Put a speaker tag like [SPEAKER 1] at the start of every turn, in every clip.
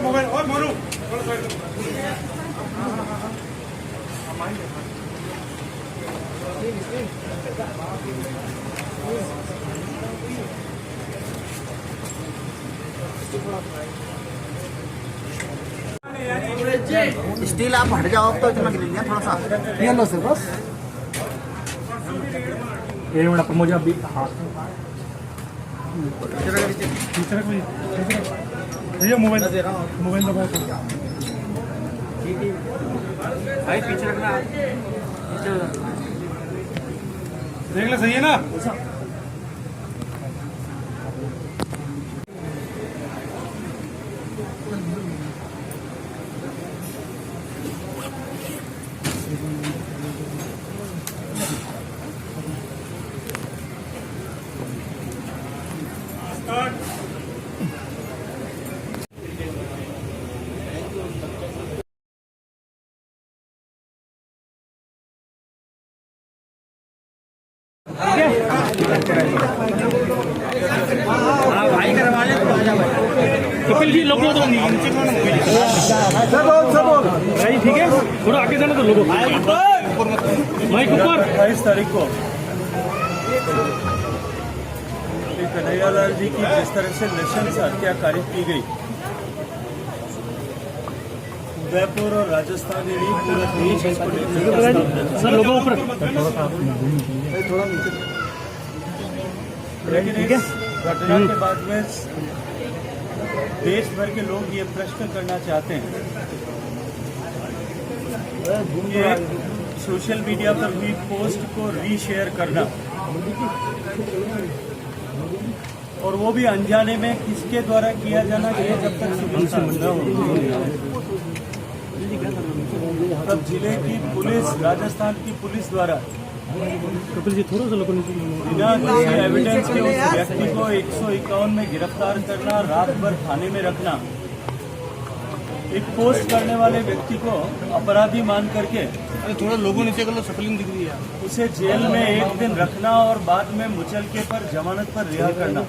[SPEAKER 1] Mobile और मोनू थोड़ा side
[SPEAKER 2] steel आप हट जाओ तो इतना गिरेगा थोड़ा सा
[SPEAKER 3] ये लो सर बस
[SPEAKER 1] ये मिनट मुझे अभी हाँ भैया मोबाइल मोबाइल दबाओ
[SPEAKER 2] भाई पीछे रखना
[SPEAKER 1] देख ले सही है ना
[SPEAKER 2] भाई करवा ले
[SPEAKER 1] कपिल जी लोगों तो नीचे भाई ठीक है थोड़ा आगे जाना तो लोगों माइक ऊपर
[SPEAKER 4] 28 तारीख को कन्हैयालाल जी की जिस तरह से नृशंस हत्या कारित की गई, उदयपुर और राजस्थान ही नहीं पूरा देश इसको
[SPEAKER 1] सर लोगों ऊपर
[SPEAKER 4] लेकिन इस घटना के बाद में देश भर के लोग ये प्रश्न करना चाहते हैं कि सोशल मीडिया पर हुई पोस्ट को रीशेयर करना और वो भी अनजाने में किसके द्वारा किया जाना चाहिए जब तक सुनिश्चित न हो। तब जिले की पुलिस, राजस्थान की पुलिस द्वारा
[SPEAKER 1] कपिल जी थोड़ा सा लोगों
[SPEAKER 4] बिना किसी एविडेंस के उस व्यक्ति को 151 में गिरफ्तार करना, रात भर थाने में रखना, एक पोस्ट करने वाले व्यक्ति को अपराधी मान करके
[SPEAKER 1] थोड़ा लोगों नीचे कर लो शक्लिंग दिख रही है
[SPEAKER 4] उसे जेल में एक दिन रखना और बाद में मुचलके पर जमानत पर रिहा करना।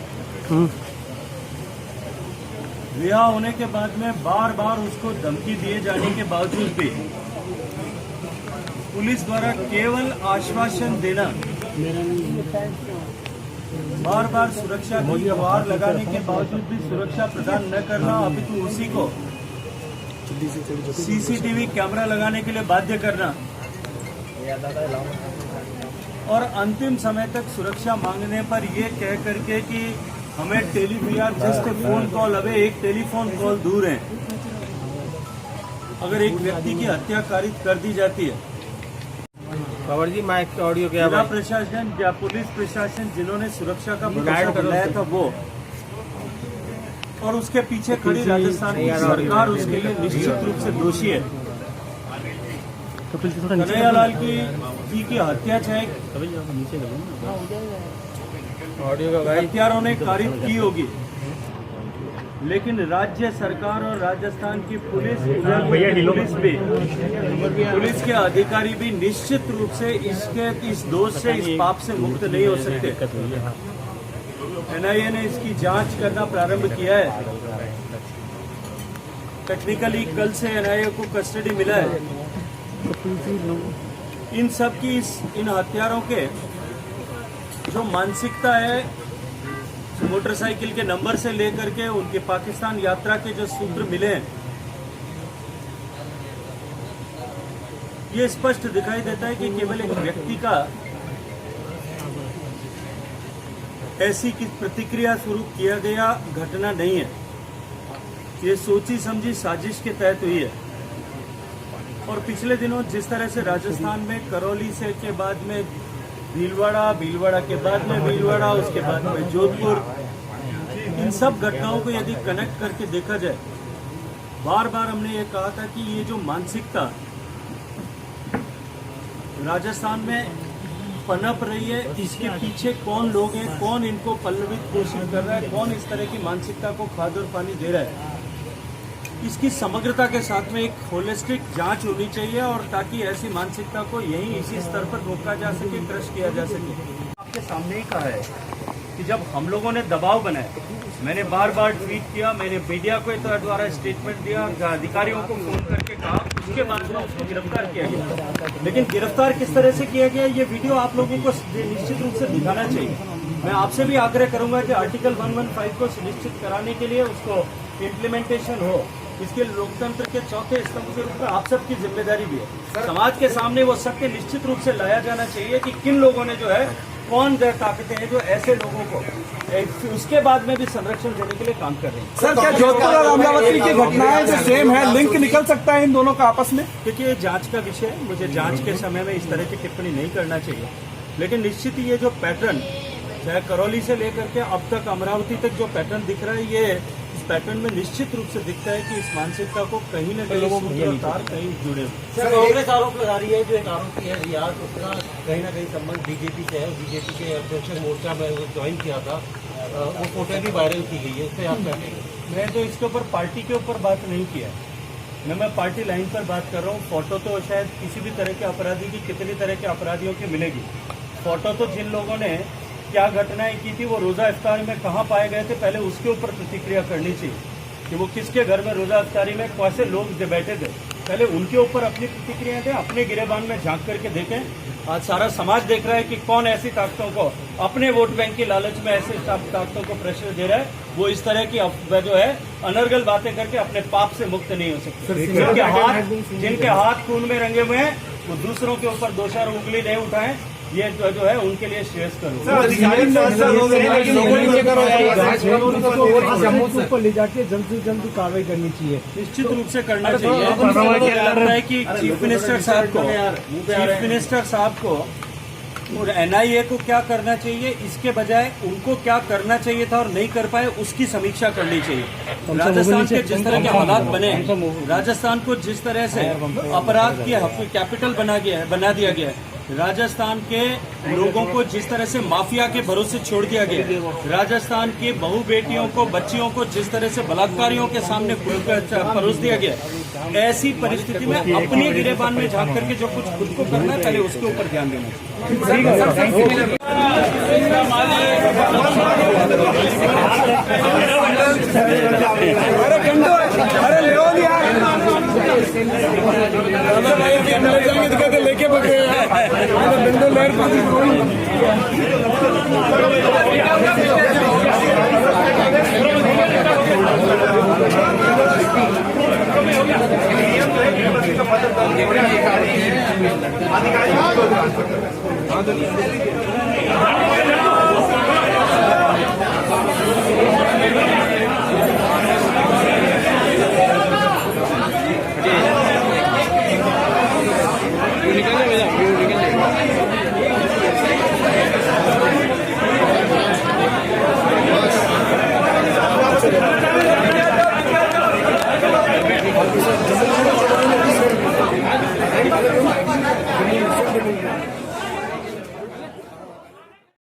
[SPEAKER 4] रिहा होने के बाद में बार बार उसको धमकी दिए जाने के बावजूद भी पुलिस द्वारा केवल आश्वासन देना, बार बार सुरक्षा की गुहार लगाने के बावजूद भी सुरक्षा प्रदान न करना, अपितु उसी को सीसीटीवी कैमरा लगाने के लिए बाध्य करना और अंतिम समय तक सुरक्षा मांगने पर यह कह करके कि हमें टेलीवीआर जस्ट फोन कॉल अवे, एक टेलीफोन कॉल दूर है, अगर एक व्यक्ति की हत्या कारित कर दी जाती है।
[SPEAKER 2] खबर जी माइक ऑडियो क्या
[SPEAKER 4] जिला प्रशासन या पुलिस प्रशासन जिन्होंने सुरक्षा का भरोसा दिलाया था वो और उसके पीछे खड़ी राजस्थान की सरकार उसके लिए निश्चित रूप से दोषी है। कन्हैयालाल जी की हत्या चाहे हत्यारों ने कारित की होगी, लेकिन राज्य सरकार और राजस्थान की पुलिस भी पुलिस के अधिकारी भी निश्चित रूप से इस दोष से, इस पाप से मुक्त नहीं हो सकते। एनआईए ने इसकी जांच करना प्रारंभ किया है। टेक्निकली कल से एनआईए को कस्टडी मिला है। इन सब की इन हत्यारों के जो मानसिकता है, मोटरसाइकिल के नंबर से लेकर के उनके पाकिस्तान यात्रा के जो सूत्र मिले हैं, ये स्पष्ट दिखाई देता है कि केवल एक व्यक्ति का ऐसी की प्रतिक्रिया स्वरूप किया गया घटना नहीं है, ये सोची समझी साजिश के तहत हुई है। और पिछले दिनों जिस तरह से राजस्थान में करौली से के बाद में भीलवाड़ा, भीलवाड़ा के बाद में भीलवाड़ा, उसके बाद में जोधपुर, इन सब घटनाओं को यदि कनेक्ट करके देखा जाए, बार बार हमने ये कहा था कि ये जो मानसिकता राजस्थान में पनप रही है, इसके पीछे कौन लोग हैं, कौन इनको पल्लवित पोषित कर रहा है, कौन इस तरह की मानसिकता को खाद और पानी दे रहा है, इसकी समग्रता के साथ में एक होलिस्टिक जांच होनी चाहिए और ताकि ऐसी मानसिकता को यहीं इसी स्तर पर रोका जा सके, क्रश किया जा सके। आपके सामने ही कहा है कि जब हम लोगों ने दबाव बनाया मैंने बार बार ट्वीट किया, मैंने मीडिया को द्वारा स्टेटमेंट दिया, अधिकारियों को फोन करके कहा, उसके बाद में उसको गिरफ्तार किया गया। लेकिन गिरफ्तार किस तरह से किया गया, ये वीडियो आप लोगों को निश्चित रूप से दिखाना चाहिए। मैं आपसे भी आग्रह करूंगा कि आर्टिकल 115 को सुनिश्चित कराने के लिए उसको इम्प्लीमेंटेशन हो, इसके लिए लोकतंत्र के चौथे स्तंभ के रूप में आप सबकी जिम्मेदारी भी है। समाज के सामने वो सत्य निश्चित रूप से लाया जाना चाहिए कि किन लोगों ने जो है, कौन ताकतें हैं जो ऐसे लोगों को उसके बाद में भी संरक्षण देने के लिए काम कर रही हैं।
[SPEAKER 3] सर, क्या जोधपुर और अमरावती की घटनाएं जो सेम है, लिंक निकल सकता है इन दोनों का आपस में?
[SPEAKER 4] क्योंकि ये जांच का विषय है, मुझे जांच के समय में इस तरह की टिप्पणी नहीं करना चाहिए। लेकिन निश्चित ही ये जो पैटर्न, चाहे करौली से लेकर के अब तक अमरावती तक जो पैटर्न दिख रहा है, ये इस पैटर्न में निश्चित रूप से दिखता है कि इस मानसिकता को कहीं न कहीं सूत्रधार कहीं जुड़े हुए।
[SPEAKER 5] सर, कांग्रेस आरोप लगा रही है, जो एक आरोपी है रियाज, उसका कहीं ना कहीं संबंध बीजेपी से है। बीजेपी के अध्यक्ष मोर्चा में वो ज्वाइन किया था, वो फोटो भी वायरल की गई है, इस पर आप क्या कहेंगे?
[SPEAKER 4] मैं तो इसके ऊपर पार्टी के ऊपर बात नहीं किया है, मैं पार्टी लाइन पर बात कर रहा हूँ। फोटो तो शायद किसी भी तरह के अपराधी की, कितनी तरह के अपराधियों की मिलेगी। फोटो तो जिन लोगों ने क्या घटनाएं की थी, वो रोजा इफ्तारी में कहाँ पाए गए थे, पहले उसके ऊपर प्रतिक्रिया करनी चाहिए कि वो किसके घर में रोजा इफ्तारी में कैसे लोग बैठे थे, पहले उनके ऊपर अपनी प्रतिक्रिया दें, अपने गिरेबान में झांक करके देखें। आज सारा समाज देख रहा है कि कौन ऐसी ताकतों को अपने वोट बैंक की लालच में ऐसे ताकतों को प्रेशर दे रहा है, वो इस तरह की जो है अनर्गल बातें करके अपने पाप से मुक्त नहीं हो सकते। जिनके हाथ खून में रंगे हुए हैं, वो दूसरों के ऊपर दोषारोप उंगली नहीं उठाएं, ये जो है उनके लिए श्रेयस्कर होगा।
[SPEAKER 1] जम्मू को ले जाके जल्द से जल्द कार्रवाई करनी चाहिए,
[SPEAKER 4] निश्चित रूप से करना चाहिए। मुझे लगता है कि चीफ मिनिस्टर साहब को और एनआईए को क्या करना चाहिए, इसके बजाय उनको क्या करना चाहिए था और नहीं कर पाए, उसकी समीक्षा करनी चाहिए। राजस्थान के जिस तरह के हालात बने, राजस्थान को जिस तरह से अपराध की कैपिटल बना दिया गया है, राजस्थान के लोगों को जिस तरह से माफिया के भरोसे छोड़ दिया गया, राजस्थान की बहू बेटियों को, बच्चियों को जिस तरह से बलात्कारियों के सामने परोस दिया गया, ऐसी परिस्थिति में अपने गिरेबान में झांक करके जो कुछ खुद को करना है, पहले उसके ऊपर ध्यान देना चाहिए।
[SPEAKER 3] लेके बगे अधिकारी